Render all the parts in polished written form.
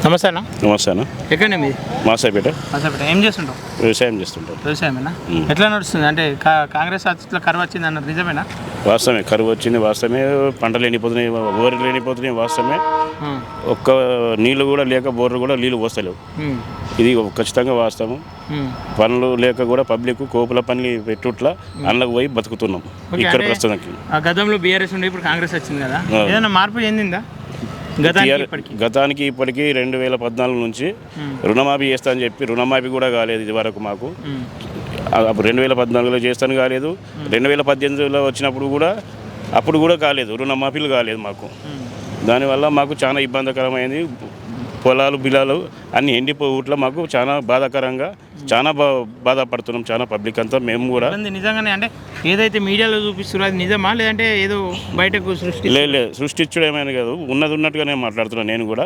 నమస్తే అన్న. నమస్తే అన్న. ఎక్కడండి మీది? మాసాపేట. మాసాపేట. ఏం చేస్తుంటావు? వ్యవసాయం చేస్తుంటాం. వ్యవసాయమేనా? ఎట్లా నడుస్తుంది? అంటే కాంగ్రెస్ అట్లా కరువు వచ్చింది అన్నారు, నిజమేనా? వాస్తవమే, కరువు వచ్చింది వాస్తవమే. పంటలు ఎండిపోతున్నాయి, బోర్లు ఎండిపోతున్నాయి వాస్తవమే. ఒక్క నీళ్ళు కూడా లేక బోర్లు కూడా నీళ్ళు పోస్తలేవు. ఇది ఖచ్చితంగా వాస్తవం. పనులు లేక కూడా పబ్లిక్ కోపుల పని పెట్టుట్లా అందులోకి పోయి బతుకుతున్నాం ఇక్కడ ప్రస్తుతానికి. గతంలో బీఆర్ఎస్ ఉండే, ఇప్పుడు కాంగ్రెస్ వచ్చింది కదా, ఏదైనా మార్పు చెందిందా? గతానికి ఇప్పటికీ 2014 నుంచి రుణమాఫీ చేస్తా అని చెప్పి రుణమాఫీ కూడా కాలేదు ఇది వరకు మాకు. అప్పుడు 2014లో చేస్తాను కాలేదు, 2018లో వచ్చినప్పుడు కూడా అప్పుడు కూడా కాలేదు, రుణమాఫీలు కాలేదు మాకు. దానివల్ల మాకు చాలా ఇబ్బందికరమైంది. పొలాలు బిలాలు అన్ని ఎండిపోవట్లో మాకు చాలా బాధాకరంగా చాలా బాధపడుతున్నాం, చాలా పబ్లిక్ అంతా మేము కూడా. నిజంగానే అంటే ఏదైతే మీడియాలో చూపిస్తున్నారో అది నిజమా, లేదంటే ఏదో బయటకు లేదు సృష్టించడం ఏమైనా కాదు, ఉన్నట్టుగానే మాట్లాడుతున్నాను నేను కూడా.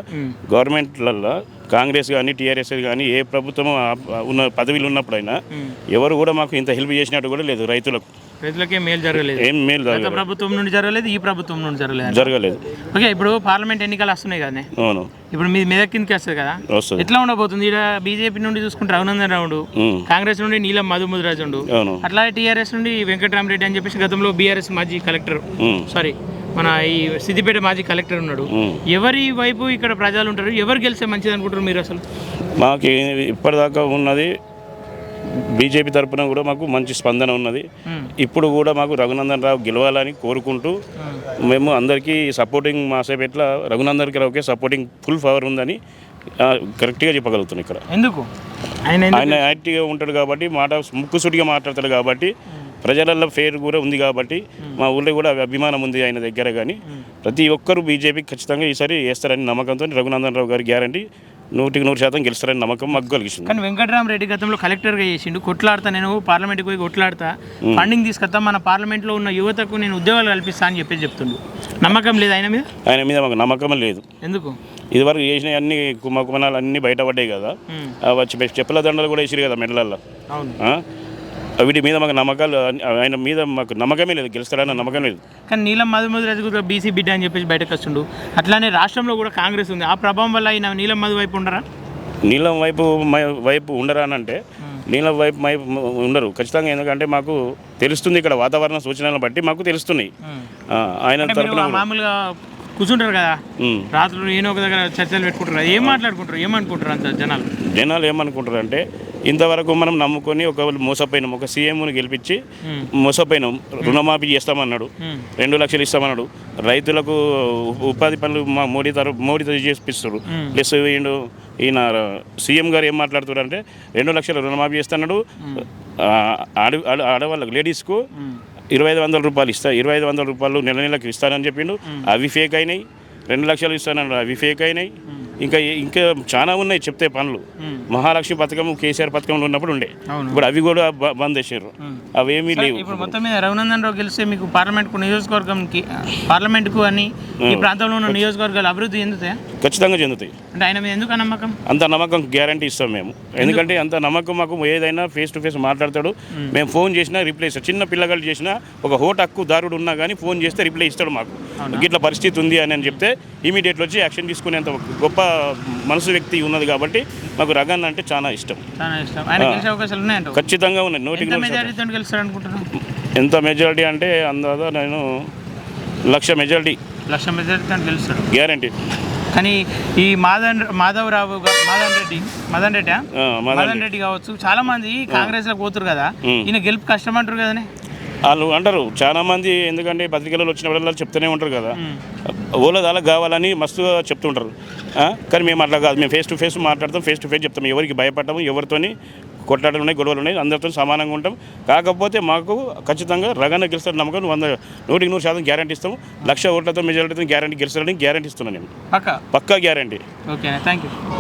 గవర్నమెంట్లలో కాంగ్రెస్ కానీ టీఆర్ఎస్ కానీ ఏ ప్రభుత్వం ఉన్న పదవిలు ఉన్నప్పుడైనా ఎవరు కూడా మాకు ఇంత హెల్ప్ చేసినట్టు కూడా లేదు. రైతులకే మేలు జరగలేదు, ఏం మేలు జరగలేదు. ప్రభుత్వం నుండి జరగలేదు, ఈ ప్రభుత్వం నుండి జరగలేదు. ఓకే, ఇప్పుడు పార్లమెంట్ ఎన్నికలు వస్తున్నాయి కదా. అవును, ఇప్పుడు మీ మెదక్ కిందకి వస్తుంది కదా, ఎట్లా ఉండబోతుంది? ఇక్కడ బీజేపీ నుండి చూసుకుంటే రఘునందన్ రావుడు, కాంగ్రెస్ నుండి నీలం మధుముద్రాజ్ ఉండు, అట్లాగే టీఆర్ఎస్ నుండి వెంకటరామరెడ్డి అని చెప్పేసి గతంలో బీఆర్ఎస్ మాజీ కలెక్టర్, మన ఈ సిద్దిపేట మాజీ కలెక్టర్ ఉన్నాడు. ఎవరి వైపు ఇక్కడ ప్రజలు ఉంటారు, ఎవరు గెలిస్తే మంచిది అనుకుంటారు మీరు? అసలు మాకు ఇప్పటిదాకా ఉన్నది బీజేపీ తరఫున కూడా మాకు మంచి స్పందన ఉన్నది. ఇప్పుడు కూడా మాకు రఘునందన్ రావు గెలవాలని కోరుకుంటూ మేము అందరికీ సపోర్టింగ్ మాసేపేట్ల రఘునందన్ రావుకే సపోర్టింగ్ ఫుల్ పవర్ ఉందని కరెక్ట్గా చెప్పగలుగుతున్నాం. ఇక్కడ ఎందుకు? ఆయన యాక్టివ్గా ఉంటాడు కాబట్టి, ముక్కుసూటిగా మాట్లాడతాడు కాబట్టి, ప్రజలలో ఫేర్ కూడా ఉంది కాబట్టి మా ఊళ్ళో కూడా అభిమానం ఉంది ఆయన దగ్గర. కానీ ప్రతి ఒక్కరూ బీజేపీ ఖచ్చితంగా ఈసారి వేస్తారని నమ్మకంతో రఘునందన్ రావు గారి గ్యారంటీ 100% గెలుస్తారని నమ్మకం మాకు కలిగింది. కానీ వెంకటరామరెడ్డి గతంలో కలెక్టర్గా చేసిండు, కొట్లాడతా, నేను పార్లమెంట్కి పోయి కొట్లాడతా, ఫండింగ్ తీసుకొస్తా, మన పార్లమెంట్లో ఉన్న యువతకు నేను ఉద్యోగాలు కల్పిస్తా అని చెప్తుండు. నమ్మకం లేదు ఆయన మీద? ఆయన మీద మాకు నమ్మకం లేదు. ఎందుకు? ఇదివరకు చేసిన అన్ని కుమకుమనాలు అన్నీ బయటపడ్డాయి కదా, వచ్చి చెప్పుల దండలు కూడా వేసిరు కదా మెడలల్లో. వీటి మీద మాకు నమ్మకాలు, ఆయన మీద మాకు నమ్మకమే లేదు, గెలుస్తాడన్న నమ్మకం లేదు. కానీ నీలం మధుముద్రాజ్ కూడా బీసీ బిడ్డ అని చెప్పేసి బయటకు వస్తుండు. అట్లానే రాష్ట్రంలో కూడా కాంగ్రెస్ ఉంది, ఆ ప్రభావం వల్ల ఆయన నీలం మధు వైపు ఉండరా? నీలం వైపు ఉండరా అని అంటే నీలం వైపు ఉండరు ఖచ్చితంగా. ఎందుకంటే మాకు తెలుస్తుంది, ఇక్కడ వాతావరణ సూచనలను బట్టి మాకు తెలుస్తున్నాయి. ఆయన తరపున మామూలుగా కూర్చుంటారు కదా రాత్రులు, ఏదో ఒక దగ్గర చర్చలు పెట్టుకుంటారు, ఏం మాట్లాడుకుంటారు, ఏమనుకుంటారు అంత జనాలు ఏమనుకుంటారు అంటే, ఇంతవరకు మనం నమ్ముకొని మోసపోయినాం, ఒక సీఎంను గెలిపించి మోసపోయినాం. రుణమాఫీ చేస్తామన్నాడు, 2 లక్షలు ఇస్తామన్నాడు. రైతులకు ఉపాధి పనులు మా మోడీతో చేపిస్తారు. ప్లస్ ఈయన సీఎం గారు ఏం మాట్లాడుతున్నారు అంటే 2 లక్షలు రుణమాఫీ చేస్తున్నాడు, ఆడవాళ్ళకు లేడీస్కు 2500 రూపాయలు ఇస్తా, 2500 రూపాయలు నెలకు ఇస్తానని చెప్పిండు. అవి ఫేక్ అయినాయి. 2 లక్షలు ఇస్తానన్నాడు, అవి ఫేక్ అయినాయి. ఇంకా చాలా ఉన్నాయి చెప్తే పనులు. మహాలక్ష్మి పథకం కేసీఆర్ పథకంలో ఉన్నప్పుడు ఉండే, ఇప్పుడు అవి కూడా బంద్ చేసారు, అవేమీ లేవు. ఇప్పుడు మొత్తం మీద రఘునందన్ రావు గెలిస్తే మీకు పార్లమెంట్కు అని ఈ ప్రాంతంలో ఉన్న నియోజకవర్గాలు అభివృద్ధి చెందుతాయి? ఖచ్చితంగా చెందుతాయి. అంటే ఆయన మీద ఎందుకు నమ్మకం? అంత నమ్మకం గ్యారంటీ ఇస్తాం మేము. ఎందుకంటే అంత నమ్మకం మాకు. ఏదైనా ఫేస్ టు ఫేస్ మాట్లాడతాడు, మేము ఫోన్ చేసినా రిప్లై ఇస్తాడు. చిన్న పిల్లగాళ్ళు చేసినా, ఒక ఓటు హక్కుదారుడు ఉన్నా కానీ ఫోన్ చేస్తే రిప్లై ఇస్తాడు. మాకు ఇట్లా పరిస్థితి ఉంది అని చెప్తే ఇమీడియట్లో వచ్చి యాక్షన్ తీసుకునేంత గొప్ప మనసు వ్యక్తి ఉన్నది కాబట్టి మాకు రఘన్ అంటే చాలా ఇష్టం. ఖచ్చితంగా ఉన్నాయి. 100% ఎంత మెజారిటీ అంటే అందాదా నేను 1,00,000 మెజారిటీ గెలుస్తాడు గ్యారంటీ. కానీ ఈ మదన్ రెడ్డి కావచ్చు, చాలా మంది కాంగ్రెస్ లో పోతురు కదా, ఈయన గెలుపు కష్టం అంటారు కదా వాళ్ళు అంటారు చాలా మంది. ఎందుకంటే పత్రికలలో వచ్చినప్పుడు చెప్తూనే ఉంటారు కదా, ఓలో దానికి కావాలని మస్తుగా చెప్తుంటారు. కానీ మేము అట్లా కాదు, మేము ఫేస్ టు ఫేస్ మాట్లాడతాం, ఫేస్ టు ఫేస్ చెప్తాం. ఎవరికి భయపడతాము, ఎవరితోని కొట్లాటలు ఉన్నాయి, గొడవలు ఉన్నాయి, అందరితో సమానంగా ఉంటాం. కాకపోతే మాకు ఖచ్చితంగా రఘన గెలుస్తాడు నమ్మకం. 100% గ్యారంటీ ఇస్తాము. 1,00,000 ఓట్లతో మెజారిటీతో గ్యారంటీ గెలుస్తాడని గ్యారంటీ ఇస్తున్నాను నేను. పక్కా గ్యారంటీ. Okay, thank you.